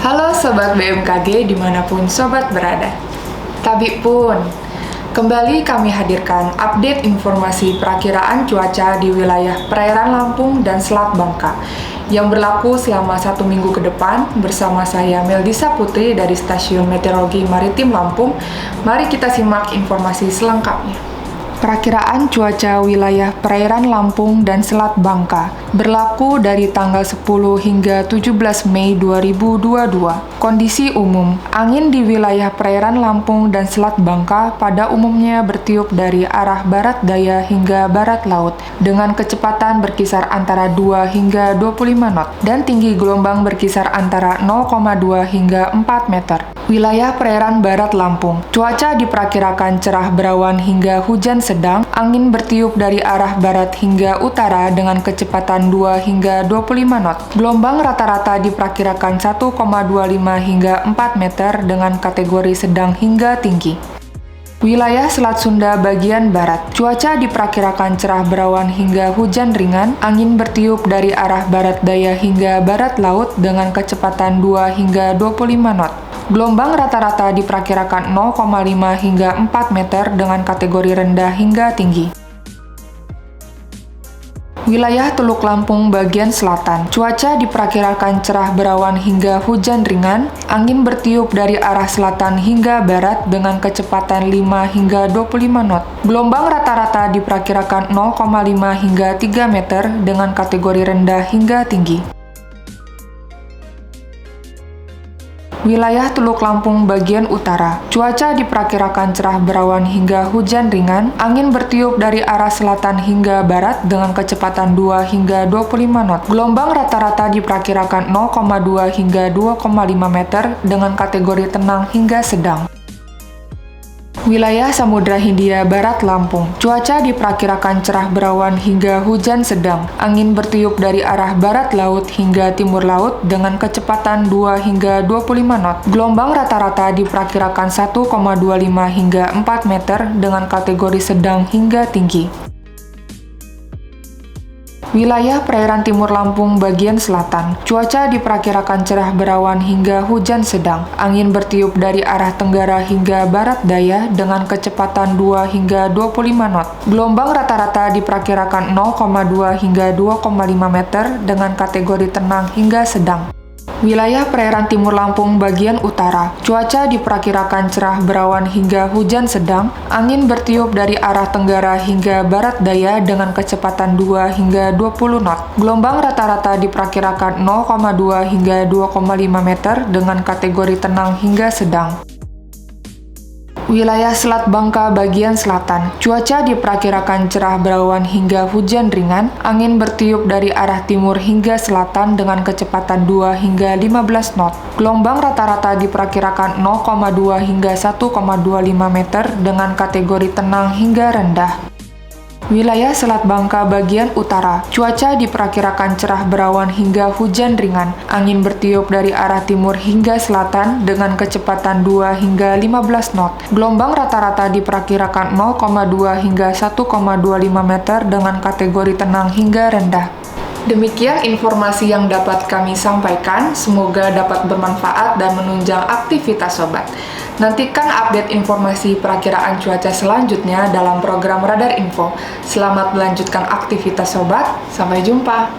Halo Sobat BMKG dimanapun Sobat berada. Tabik pun, kembali kami hadirkan update informasi perakiraan cuaca di wilayah perairan Lampung dan Selat Bangka yang berlaku selama 1 minggu ke depan bersama saya Meldisa Putri dari Stasiun Meteorologi Maritim Lampung. Mari kita simak informasi selengkapnya. Perakiraan cuaca wilayah perairan Lampung dan Selat Bangka berlaku dari tanggal 10 hingga 17 Mei 2022. Kondisi umum, angin di wilayah perairan Lampung dan Selat Bangka pada umumnya bertiup dari arah barat daya hingga barat laut dengan kecepatan berkisar antara 2 hingga 25 knot dan tinggi gelombang berkisar antara 0,2 hingga 4 meter. Wilayah perairan barat Lampung, cuaca diperkirakan cerah berawan hingga hujan sedang, angin bertiup dari arah barat hingga utara dengan kecepatan 2 hingga 25 knot. Gelombang rata-rata diperkirakan 1,25 hingga 4 meter dengan kategori sedang hingga tinggi. Wilayah Selat Sunda bagian barat, cuaca diperkirakan cerah berawan hingga hujan ringan, angin bertiup dari arah barat daya hingga barat laut dengan kecepatan 2 hingga 25 knot. Gelombang rata-rata diperkirakan 0,5 hingga 4 meter dengan kategori rendah hingga tinggi. Wilayah Teluk Lampung bagian selatan, cuaca diperkirakan cerah berawan hingga hujan ringan, angin bertiup dari arah selatan hingga barat dengan kecepatan 5 hingga 25 knot. Gelombang rata-rata diperkirakan 0,5 hingga 3 meter dengan kategori rendah hingga tinggi. Wilayah Teluk Lampung bagian utara, cuaca diperkirakan cerah berawan hingga hujan ringan, angin bertiup dari arah selatan hingga barat dengan kecepatan 2 hingga 25 knot. Gelombang rata-rata diperkirakan 0,2 hingga 2,5 meter dengan kategori tenang hingga sedang. Wilayah Samudra Hindia Barat Lampung, cuaca diperkirakan cerah berawan hingga hujan sedang, angin bertiup dari arah barat laut hingga timur laut dengan kecepatan 2 hingga 25 knot. Gelombang rata-rata diperkirakan 1,25 hingga 4 meter dengan kategori sedang hingga tinggi. Wilayah perairan timur Lampung bagian selatan, cuaca diperkirakan cerah berawan hingga hujan sedang, angin bertiup dari arah tenggara hingga barat daya dengan kecepatan 2 hingga 25 knot. Gelombang rata-rata diperkirakan 0,2 hingga 2,5 meter dengan kategori tenang hingga sedang. Wilayah perairan timur Lampung bagian utara, cuaca diperkirakan cerah berawan hingga hujan sedang, angin bertiup dari arah tenggara hingga barat daya dengan kecepatan 2 hingga 20 knot. Gelombang rata-rata diperkirakan 0,2 hingga 2,5 meter dengan kategori tenang hingga sedang. Wilayah Selat Bangka bagian selatan, cuaca diperkirakan cerah berawan hingga hujan ringan, angin bertiup dari arah timur hingga selatan dengan kecepatan 2 hingga 15 knot. Gelombang rata-rata diperkirakan 0,2 hingga 1,25 meter dengan kategori tenang hingga rendah. Wilayah Selat Bangka bagian utara, cuaca diperkirakan cerah berawan hingga hujan ringan, angin bertiup dari arah timur hingga selatan dengan kecepatan 2 hingga 15 knot. Gelombang rata-rata diperkirakan 0,2 hingga 1,25 meter dengan kategori tenang hingga rendah. Demikian informasi yang dapat kami sampaikan, semoga dapat bermanfaat dan menunjang aktivitas sobat. Nantikan update informasi perakiraan cuaca selanjutnya dalam program Radar Info. Selamat melanjutkan aktivitas sobat, sampai jumpa.